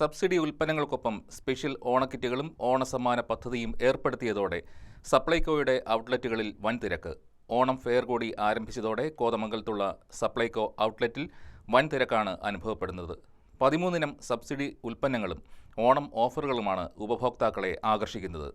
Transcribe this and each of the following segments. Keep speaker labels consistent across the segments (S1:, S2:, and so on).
S1: Subsidy ഉൽപ്പന്നങ്ങൾക്കൊപ്പം special ഓണക്കിറ്റുകളും ഓണസമ്മാന പദ്ധതിയും ഏർപ്പെടുത്തിയതോടെ സപ്ലൈകോയുടെ ഔട്ട്ലെറ്റുകളിൽ വൻ തിരക്ക്. ഓണം ഫെയർ കൂടി ആരംഭിച്ചതോടെ കോതമംഗലത്തുള്ള സപ്ലൈകോ ഔട്ട്ലെറ്റിൽ വൻ തിരക്കാണ് അനുഭവപ്പെടുന്നത്. 13 ഇനം സബ്സിഡി ഉൽപ്പന്നങ്ങളും ഓണം ഓഫറുകളുമാണ് ഉപഭോക്താക്കളെ ആകർഷിക്കുന്നത്.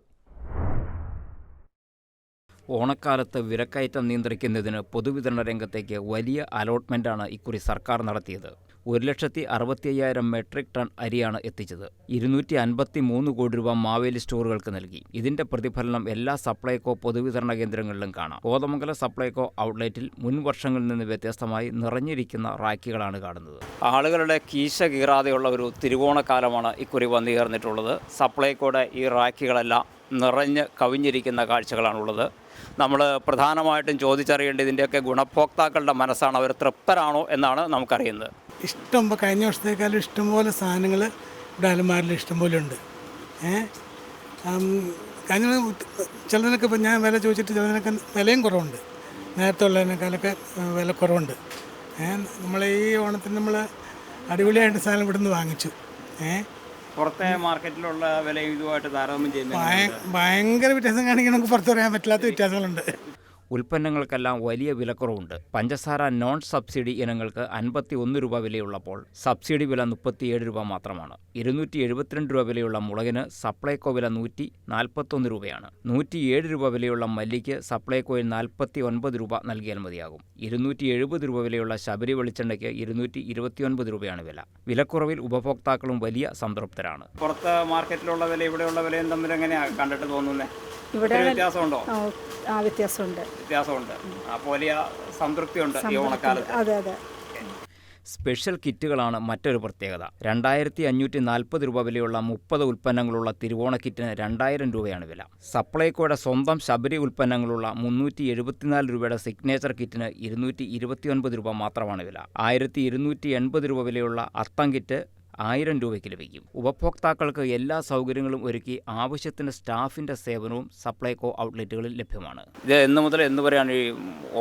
S2: ഓണക്കാലത്ത് വിലക്കയറ്റം നിയന്ത്രിക്കുന്നതിന് പൊതുവിതരണ രംഗത്തേക്ക് വലിയ അലോട്ട്മെൻറ്റാണ് ഇക്കുറി സർക്കാർ നടത്തിയത്. 1,65,000 മെട്രിക് ടൺ അരിയാണ് എത്തിച്ചത്. 253 കോടി രൂപ മാവേലി സ്റ്റോറുകൾക്ക് നൽകി. ഇതിന്റെ പ്രതിഫലനം എല്ലാ സപ്ലൈകോ പൊതുവിതരണ കേന്ദ്രങ്ങളിലും കാണാം. കോതമംഗലം സപ്ലൈകോ ഔട്ട്ലെറ്റിൽ മുൻ വർഷങ്ങളിൽ നിന്ന് വ്യത്യസ്തമായി നിറഞ്ഞിരിക്കുന്ന റാക്കികളാണ് കാണുന്നത്. ആളുകളുടെ കീശ കീറാതെയുള്ള ഒരു തിരുവോണക്കാലമാണ് ഇക്കുറി വന്നു ചേർന്നിട്ടുള്ളത്. സപ്ലൈകോയുടെ ഈ റാക്കികളെല്ലാം നിറഞ്ഞ് കവിഞ്ഞിരിക്കുന്ന കാഴ്ചകളാണുള്ളത്. നമ്മൾ പ്രധാനമായിട്ടും ചോദിച്ചറിയേണ്ടതിൻ്റെയൊക്കെ ഗുണഭോക്താക്കളുടെ മനസ്സാണ്, അവർ തൃപ്തരാണോ എന്നാണ് നമുക്കറിയുന്നത്.
S3: കഴിഞ്ഞ വർഷത്തേക്കാളും ഇഷ്ടംപോലെ സാധനങ്ങൾ ഇവിടെ അലമാരിൽ ഇഷ്ടംപോലെ ഉണ്ട്. കഴിഞ്ഞ ചിലതിനൊക്കെ ഇപ്പം ഞാൻ വില ചോദിച്ചിട്ട് ചിലതിനൊക്കെ വിലയും കുറവുണ്ട്, നേരത്തെ ഉള്ളതിനേക്കാളൊക്കെ വില കുറവുണ്ട്. നമ്മൾ ഈ ഓണത്തിന് നമ്മൾ അടിപൊളിയായിട്ട് സാധനം ഇവിടെ നിന്ന് വാങ്ങിച്ചു.
S2: പുറത്തെ മാർക്കറ്റിലുള്ള വിലയും ഇതുമായിട്ട് താരതമ്യം ചെയ്യുന്നത്
S3: ഭയങ്കര വ്യത്യാസം കാണിക്കാൻ നമുക്ക് പുറത്ത് പറയാൻ പറ്റാത്ത വ്യത്യാസങ്ങളുണ്ട്.
S2: ഉൽപ്പന്നങ്ങൾക്കെല്ലാം വലിയ വിലക്കുറവുണ്ട്. പഞ്ചസാര നോൺ സബ്സിഡി ഇനങ്ങൾക്ക് 51 രൂപ വിലയുള്ളപ്പോൾ സബ്സിഡി വില 37 രൂപ മാത്രമാണ്. 272 രൂപ വിലയുള്ള മുളകിന് സപ്ലൈകോ വില 141 രൂപയാണ്. 107 രൂപ വിലയുള്ള മല്ലിക്ക് സപ്ലൈകോയിൽ 49 രൂപ നൽകിയാൽ മതിയാകും. 270 രൂപ വിലയുള്ള ശബരി വെളിച്ചെണ്ണയ്ക്ക് 229 രൂപയാണ് വില. വിലക്കുറവിൽ ഉപഭോക്താക്കളും വലിയ സംതൃപ്തരാണ്. പുറത്ത് മാർക്കറ്റിലുള്ള വില ഇവിടെയുള്ള വിലയും തമ്മിൽ എങ്ങനെയാണ് കണ്ടിട്ട് തോന്നുന്നത്?
S4: ഇവിടെ
S2: വ്യത്യാസമുണ്ടോ?
S4: വ്യത്യാസമുണ്ട്.
S2: അപ്പോൾ വലിയ സംതൃപ്തിയുണ്ട് ഈ ഓണക്കാലത്ത്.
S4: അതെ.
S2: സ്പെഷ്യൽ കിറ്റുകളാണ് മറ്റൊരു പ്രത്യേകത. 2,540 രൂപ വിലയുള്ള 30 ഉൽപ്പന്നങ്ങളുള്ള തിരുവോണ കിറ്റിന് 2,000 രൂപയാണ് വില. സപ്ലൈകോയുടെ സ്വന്തം ശബരി ഉൽപ്പന്നങ്ങളുള്ള 374 രൂപയുടെ സിഗ്നേച്ചർ കിറ്റിന് 229 രൂപ മാത്രമാണ് വില. 1,280 രൂപ വിലയുള്ള അത്തം കിറ്റ് 1000 രൂപയ്ക്ക് ലഭിക്കും. ഉപഭോക്താക്കൾക്ക് എല്ലാ സൗകര്യങ്ങളും ഒരുക്കി ആവശ്യത്തിന് സ്റ്റാഫിൻ്റെ സേവനവും സപ്ലൈകോ ഔട്ട്ലെറ്റുകളിൽ ലഭ്യമാണ്. ഇത് എന്ന് മുതൽ എന്ന് വരെയാണ് ഈ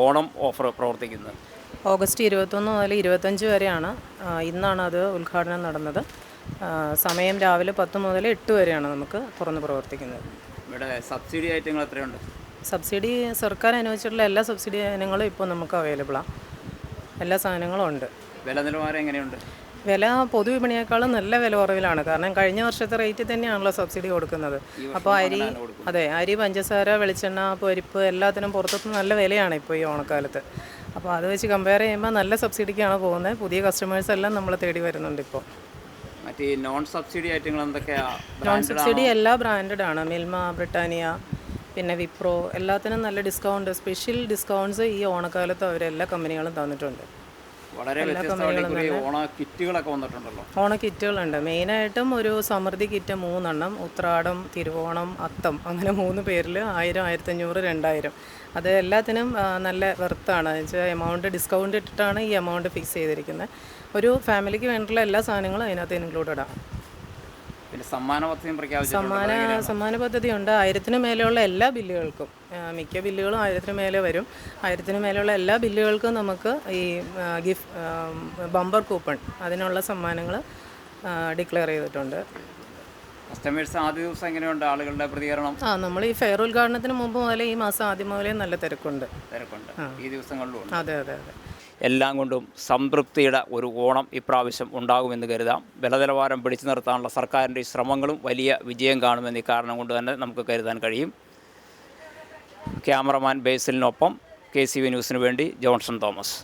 S2: ഓണം ഓഫർ പ്രവർത്തിക്കുന്നത്?
S4: ഓഗസ്റ്റ് 21 മുതൽ 25 വരെയാണ്. ഇന്നാണ് അത് ഉദ്ഘാടനം നടന്നത്. സമയം രാവിലെ 10 മുതൽ 8 വരെയാണ് നമുക്ക് തുറന്ന് പ്രവർത്തിക്കുന്നത്.
S2: ഇവിടെ സബ്സിഡി ഐറ്റങ്ങൾ എത്രയുണ്ട്?
S4: സബ്സിഡി സർക്കാർ അനുവദിച്ചിട്ടുള്ള എല്ലാ സബ്സിഡി ഇനങ്ങളും ഇപ്പോൾ നമുക്ക് അവൈലബിളാണ്. എല്ലാ സാധനങ്ങളും ഉണ്ട്.
S2: വില നിലവാരം എങ്ങനെയുണ്ട്?
S4: വില പൊതുവിപണിയേക്കാളും നല്ല വില കുറവിലാണ്. കാരണം കഴിഞ്ഞ വർഷത്തെ റേറ്റ് തന്നെയാണല്ലോ സബ്സിഡി കൊടുക്കുന്നത്. അപ്പോൾ അരി, പഞ്ചസാര, വെളിച്ചെണ്ണ, പരിപ്പ് എല്ലാത്തിനും പുറത്തുനിന്ന് നല്ല വിലയാണ് ഇപ്പോൾ ഈ ഓണക്കാലത്ത്. അപ്പോൾ അത് വെച്ച് കമ്പയർ ചെയ്യുമ്പോൾ നല്ല സബ്സിഡിക്കാണ് പോകുന്നത്. പുതിയ കസ്റ്റമേഴ്സ് എല്ലാം നമ്മൾ തേടി വരുന്നുണ്ട്. ഇപ്പോൾ
S2: മറ്റേ നോൺ സബ്സിഡി ഐറ്റങ്ങൾ എന്തൊക്കെയാണ്?
S4: നോൺ സബ്സിഡി എല്ലാ ബ്രാൻഡഡ് ആണ്. മിൽമ, ബ്രിട്ടാനിയ, പിന്നെ വിപ്രോ, എല്ലാത്തിനും നല്ല ഡിസ്കൗണ്ട്, സ്പെഷ്യൽ ഡിസ്കൗണ്ട്സ് ഈ ഓണക്കാലത്ത് അവരെല്ലാ കമ്പനികളും തന്നിട്ടുണ്ട്. ഓണക്കിറ്റുകളുണ്ട്. മെയിനായിട്ടും ഒരു സമൃദ്ധി കിറ്റ് 3 എണ്ണം, ഉത്രാടം, തിരുവോണം, അത്തം, അങ്ങനെ 3 പേരിൽ 1000, 1500, 2000. അത് എല്ലാത്തിനും നല്ല വെർത്താണ്. വെച്ചാൽ എമൗണ്ട് ഡിസ്കൗണ്ട് ഇട്ടിട്ടാണ് ഈ എമൗണ്ട് ഫിക്സ് ചെയ്തിരിക്കുന്നത്. ഒരു ഫാമിലിക്ക് വേണ്ടിയിട്ടുള്ള എല്ലാ സാധനങ്ങളും അതിനകത്ത് ഇൻക്ലൂഡഡാണ്. സമ്മാന പദ്ധതി ഉണ്ട്. 1000 മേലെയുള്ള എല്ലാ ബില്ലുകൾക്കും, മിക്ക ബില്ലുകളും 1000 മേലെ വരും. 1000 മേലെയുള്ള എല്ലാ ബില്ലുകൾക്കും നമുക്ക് ഈ ബമ്പർ കൂപ്പൺ, അതിനുള്ള സമ്മാനങ്ങൾ ഡിക്ലെയർ ചെയ്തിട്ടുണ്ട്.
S2: കസ്റ്റമേഴ്സ് ആദ്യ ദിവസം എങ്ങനെയുണ്ട് ആളുകളുടെ പ്രതികരണം?
S4: നമ്മൾ ഈ ഫെയർ ഉദ്ഘാടനത്തിന് മുമ്പ് മുതലേ ഈ മാസം ആദ്യം മുതലേ നല്ല തിരക്കുണ്ട്.
S2: ഈ ദിവസങ്ങളിലും
S4: അതെ.
S2: എല്ലാം കൊണ്ടും സംതൃപ്തിയുടെ ഒരു ഓണം ഇപ്രാവശ്യം ഉണ്ടാകുമെന്ന് കരുതാം. വിലനിലവാരം പിടിച്ചു നിർത്താനുള്ള സർക്കാരിൻ്റെ ശ്രമങ്ങളും വലിയ വിജയം കാണുമെന്ന് ഈ കാരണം കൊണ്ട് തന്നെ നമുക്ക് കരുതാൻ കഴിയും. ക്യാമറമാൻ ബേസിലിനൊപ്പം KCV ന്യൂസിന് വേണ്ടി ജോൺസൺ തോമസ്.